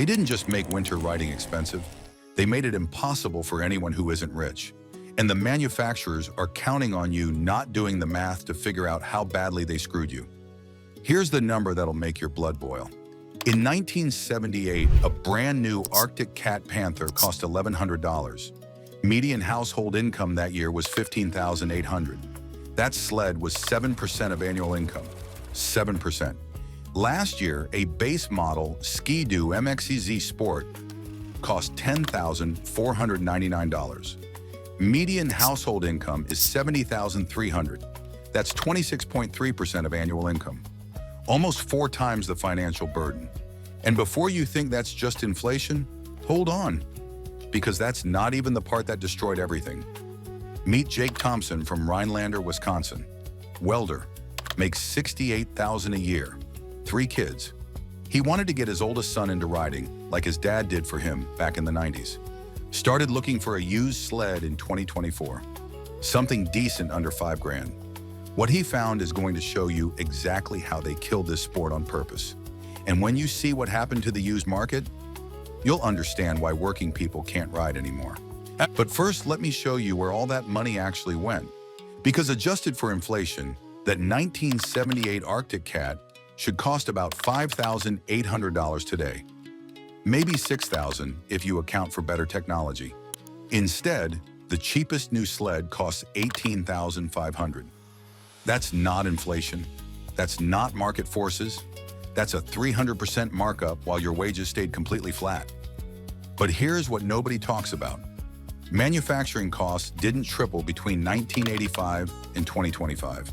They didn't just make winter riding expensive, they made it impossible for anyone who isn't rich. And the manufacturers are counting on you not doing the math to figure out how badly they screwed you. Here's the number that'll make your blood boil. In 1978, a brand new Arctic Cat Panther cost $1,100. Median household income that year was $15,800. That sled was 7% of annual income. 7%. Last year, a base model Ski-Doo MXZ Sport cost $10,499. Median household income is $70,300. That's 26.3% of annual income. Almost 4 times the financial burden. And before you think that's just inflation, hold on, because that's not even the part that destroyed everything. Meet Jake Thompson from Rhinelander, Wisconsin. Welder, makes $68,000 a year, 3 kids. He wanted to get his oldest son into riding, like his dad did for him back in the 90s. Started looking for a used sled in 2024. Something decent under $5,000. What he found is going to show you exactly how they killed this sport on purpose. And when you see what happened to the used market, you'll understand why working people can't ride anymore. But first, let me show you where all that money actually went. Because adjusted for inflation, that 1978 Arctic Cat should cost about $5,800 today. Maybe $6,000 if you account for better technology. Instead, the cheapest new sled costs $18,500. That's not inflation. That's not market forces. That's a 300% markup while your wages stayed completely flat. But here's what nobody talks about. Manufacturing costs didn't triple between 1985 and 2025.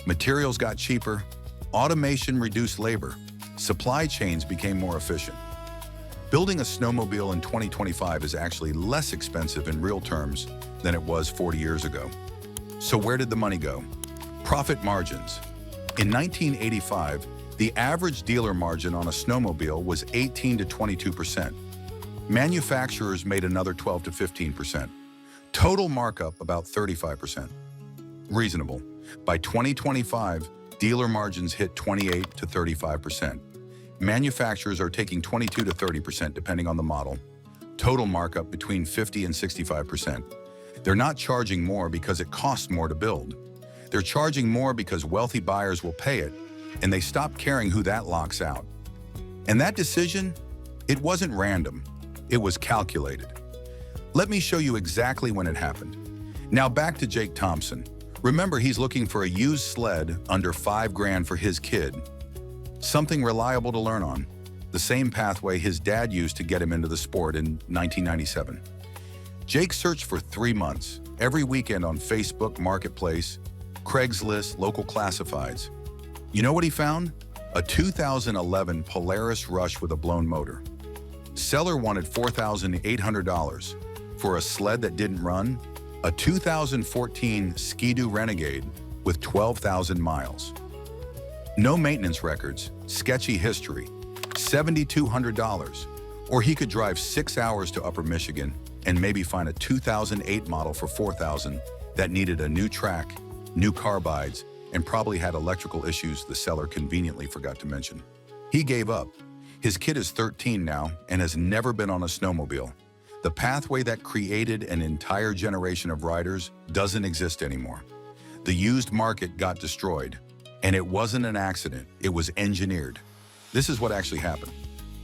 Materials got cheaper, automation reduced labor, supply chains became more efficient. Building a snowmobile in 2025 is actually less expensive in real terms than it was 40 years ago. So where did the money go? Profit margins. In 1985, the average dealer margin on a snowmobile was 18 to 22%. Manufacturers made another 12 to 15%. Total markup about 35%. Reasonable. By 2025, dealer margins hit 28 to 35%. Manufacturers are taking 22 to 30% depending on the model. Total markup between 50 and 65%. They're not charging more because it costs more to build. They're charging more because wealthy buyers will pay it, and they stop caring who that locks out. And that decision, it wasn't random. It was calculated. Let me show you exactly when it happened. Now back to Jake Thompson. Remember, he's looking for a used sled under $5,000 for his kid. Something reliable to learn on. The same pathway his dad used to get him into the sport in 1997. Jake searched for 3 months, every weekend on Facebook Marketplace, Craigslist, local classifieds. You know what he found? A 2011 Polaris Rush with a blown motor. Seller wanted $4,800 for a sled that didn't run, a 2014 Ski-Doo Renegade with 12,000 miles. No maintenance records, sketchy history, $7,200. Or he could drive 6 hours to Upper Michigan and maybe find a 2008 model for $4,000 that needed a new track, new carbides, and probably had electrical issues the seller conveniently forgot to mention. He gave up. His kid is 13 now and has never been on a snowmobile. The pathway that created an entire generation of riders doesn't exist anymore. The used market got destroyed, and it wasn't an accident, it was engineered. This is what actually happened.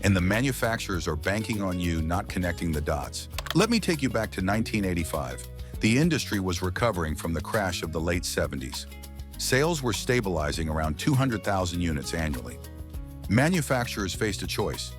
And the manufacturers are banking on you not connecting the dots. Let me take you back to 1985. The industry was recovering from the crash of the late 70s. Sales were stabilizing around 200,000 units annually. Manufacturers faced a choice: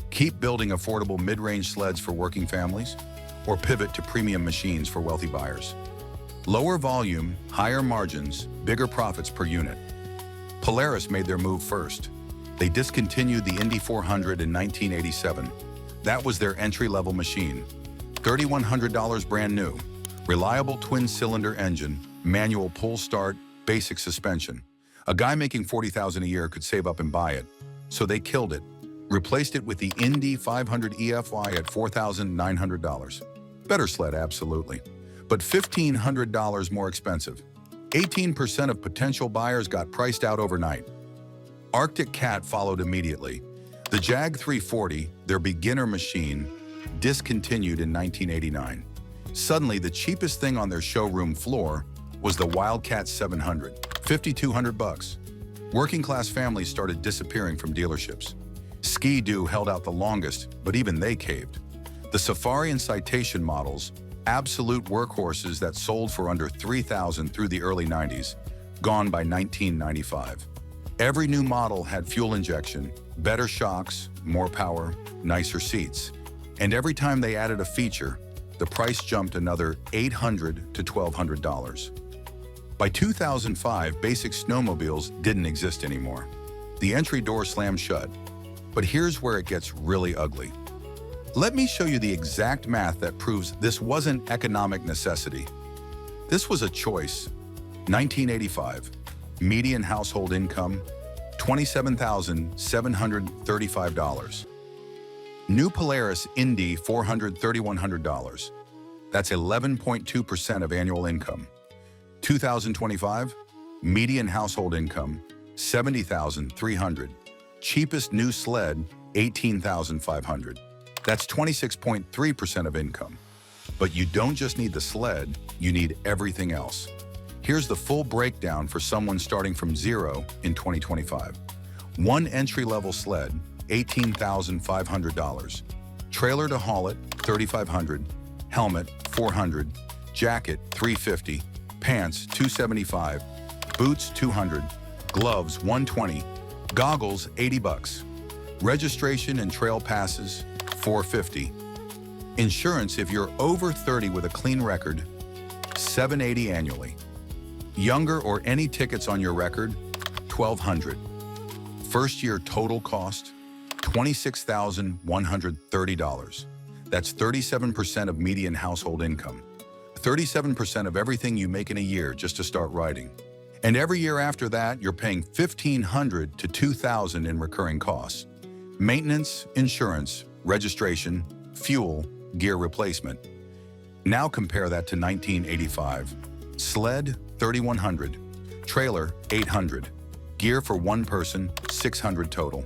keep building affordable mid-range sleds for working families, or pivot to premium machines for wealthy buyers. Lower volume, higher margins, bigger profits per unit. Polaris made their move first. They discontinued the Indy 400 in 1987. That was their entry-level machine. $3,100 brand new. Reliable twin-cylinder engine, manual pull start, basic suspension. A guy making $40,000 a year could save up and buy it. So they killed it. Replaced it with the Indy 500 EFY at $4,900. Better sled, absolutely. But $1,500 more expensive. 18% of potential buyers got priced out overnight. Arctic Cat followed immediately. The Jag 340, their beginner machine, discontinued in 1989. Suddenly, the cheapest thing on their showroom floor was the Wildcat 700, $5,200. Working-class families started disappearing from dealerships. Ski-Doo held out the longest, but even they caved. The Safari and Citation models, absolute workhorses that sold for under $3,000 through the early 90s, gone by 1995. Every new model had fuel injection, better shocks, more power, nicer seats. And every time they added a feature, the price jumped another $800 to $1,200. By 2005, basic snowmobiles didn't exist anymore. The entry door slammed shut. But here's where it gets really ugly. Let me show you the exact math that proves this wasn't economic necessity. This was a choice. 1985, median household income, $27,735. New Polaris Indy, $431. That's 11.2% of annual income. 2025, median household income, $70,300. Cheapest new sled, $18,500. That's 26.3% of income. But you don't just need the sled, you need everything else. Here's the full breakdown for someone starting from zero in 2025. One entry-level sled, $18,500. Trailer to haul it, $3,500. Helmet, $400. Jacket, $350. Pants, $275. Boots, $200. Gloves, $120. Goggles, $80. Registration and trail passes, $450. Insurance, if you're over 30 with a clean record, $780 annually. Younger or any tickets on your record, $1,200. First year total cost, $26,130. That's 37% of median household income. 37% of everything you make in a year just to start riding. And every year after that, you're paying $1,500 to $2,000 in recurring costs. Maintenance, insurance, registration, fuel, gear replacement. Now compare that to 1985. Sled, $3,100. Trailer, $800. Gear for one person, $600 total.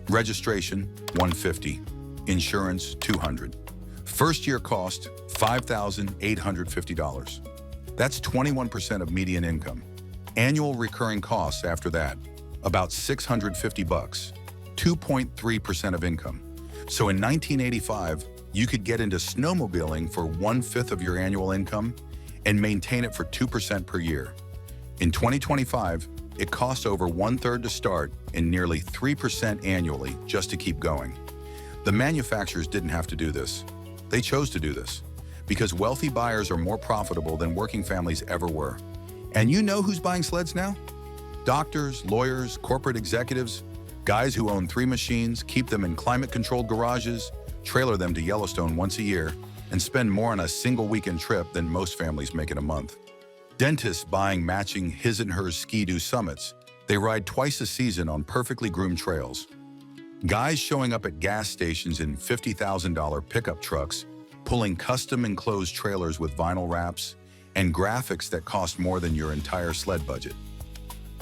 Registration, $150. Insurance, $200. First year cost, $5,850. That's 21% of median income. Annual recurring costs after that, about $650, 2.3% of income. So in 1985, you could get into snowmobiling for 1/5 of your annual income and maintain it for 2% per year. In 2025, it costs over 1/3 to start and nearly 3% annually just to keep going. The manufacturers didn't have to do this. They chose to do this because wealthy buyers are more profitable than working families ever were. And you know who's buying sleds now? Doctors, lawyers, corporate executives, guys who own 3 machines, keep them in climate-controlled garages, trailer them to Yellowstone once a year, and spend more on a single weekend trip than most families make in a month. Dentists buying matching his and hers Ski-Doo summits. They ride twice a season on perfectly groomed trails. Guys showing up at gas stations in $50,000 pickup trucks, pulling custom enclosed trailers with vinyl wraps, and graphics that cost more than your entire sled budget.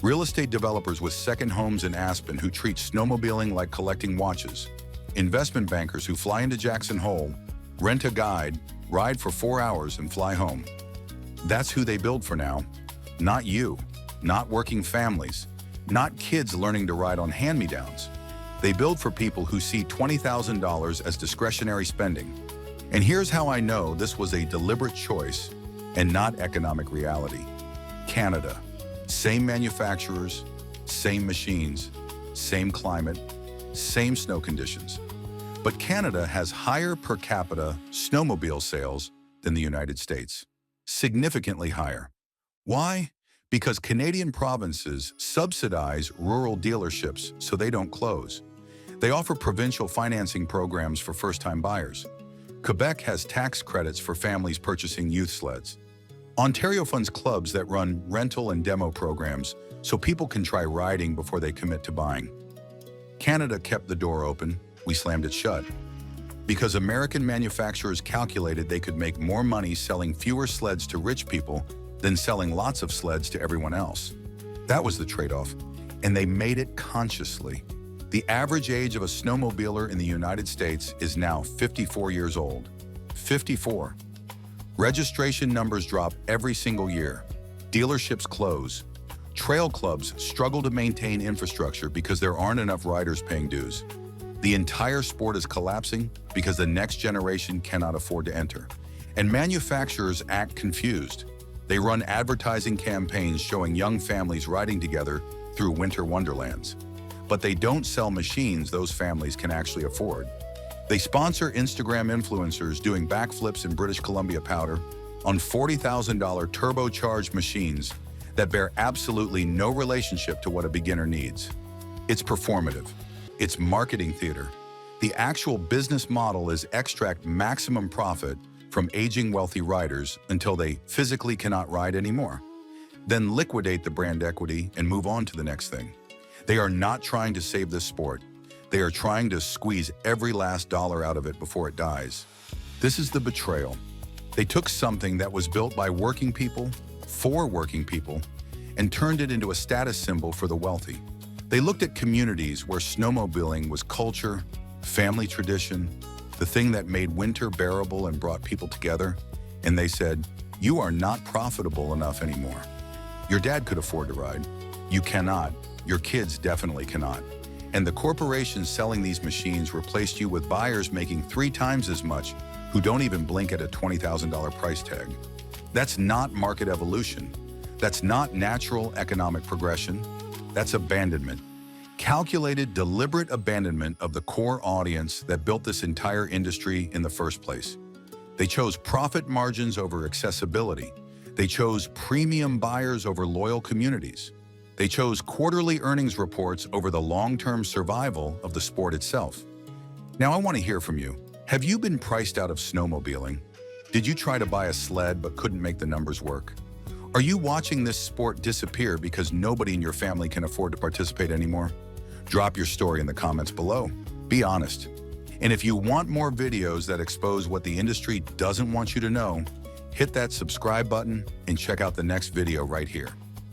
Real estate developers with second homes in Aspen who treat snowmobiling like collecting watches. Investment bankers who fly into Jackson Hole, rent a guide, ride for 4 hours and fly home. That's who they build for now. Not you, not working families, not kids learning to ride on hand-me-downs. They build for people who see $20,000 as discretionary spending. And here's how I know this was a deliberate choice and not economic reality. Canada. Same manufacturers, same machines, same climate, same snow conditions. But Canada has higher per capita snowmobile sales than the United States. Significantly higher. Why? Because Canadian provinces subsidize rural dealerships so they don't close. They offer provincial financing programs for first-time buyers. Quebec has tax credits for families purchasing youth sleds. Ontario funds clubs that run rental and demo programs so people can try riding before they commit to buying. Canada kept the door open, we slammed it shut. Because American manufacturers calculated they could make more money selling fewer sleds to rich people than selling lots of sleds to everyone else. That was the trade-off, and they made it consciously. The average age of a snowmobiler in the United States is now 54 years old. 54. Registration numbers drop every single year. Dealerships close. Trail clubs struggle to maintain infrastructure because there aren't enough riders paying dues. The entire sport is collapsing because the next generation cannot afford to enter. And manufacturers act confused. They run advertising campaigns showing young families riding together through winter wonderlands. But they don't sell machines those families can actually afford. They sponsor Instagram influencers doing backflips in British Columbia powder on $40,000 turbocharged machines that bear absolutely no relationship to what a beginner needs. It's performative. It's marketing theater. The actual business model is extract maximum profit from aging wealthy riders until they physically cannot ride anymore. Then liquidate the brand equity and move on to the next thing. They are not trying to save this sport. They are trying to squeeze every last dollar out of it before it dies. This is the betrayal. They took something that was built by working people, for working people, and turned it into a status symbol for the wealthy. They looked at communities where snowmobiling was culture, family tradition, the thing that made winter bearable and brought people together, and they said, "You are not profitable enough anymore. Your dad could afford to ride. You cannot. Your kids definitely cannot." And the corporations selling these machines replaced you with buyers making 3 times as much who don't even blink at a $20,000 price tag. That's not market evolution. That's not natural economic progression. That's abandonment. Calculated, deliberate abandonment of the core audience that built this entire industry in the first place. They chose profit margins over accessibility. They chose premium buyers over loyal communities. They chose quarterly earnings reports over the long-term survival of the sport itself. Now I want to hear from you. Have you been priced out of snowmobiling? Did you try to buy a sled but couldn't make the numbers work? Are you watching this sport disappear because nobody in your family can afford to participate anymore? Drop your story in the comments below. Be honest. And if you want more videos that expose what the industry doesn't want you to know, hit that subscribe button and check out the next video right here.